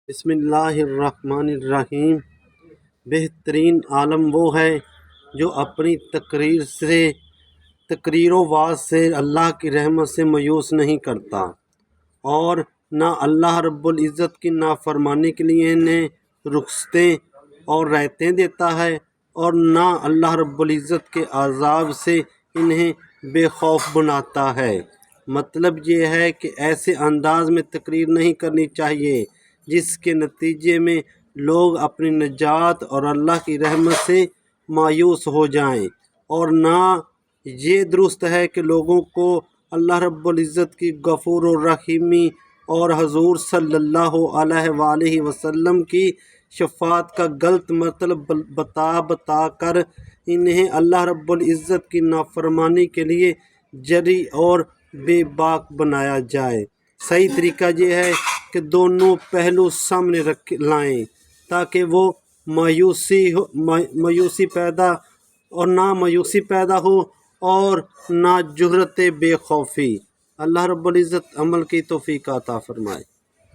بسم اللہ الرحمن الرحیم۔ بہترین عالم وہ ہے جو اپنی تقریر و واز سے اللہ کی رحمت سے مایوس نہیں کرتا اور نہ اللہ رب العزت کی نافرمانی کے لیے انہیں رخصتیں اور رعایتیں دیتا ہے اور نہ اللہ رب العزت کے عذاب سے انہیں بے خوف بناتا ہے۔ مطلب یہ ہے کہ ایسے انداز میں تقریر نہیں کرنی چاہیے جس کے نتیجے میں لوگ اپنی نجات اور اللہ کی رحمت سے مایوس ہو جائیں، اور نہ یہ درست ہے کہ لوگوں کو اللہ رب العزت کی غفور الرحیمی اور حضور صلی اللہ علیہ وآلہ وسلم کی شفاعت کا غلط مطلب بتا کر انہیں اللہ رب العزت کی نافرمانی کے لیے جری اور بے باک بنایا جائے۔ صحیح طریقہ یہ ہے کہ دونوں پہلو سامنے لائیں تاکہ وہ مایوسی پیدا ہو اور نہ جرأت بے خوفی۔ اللہ رب العزت عمل کی توفیق عطا فرمائے۔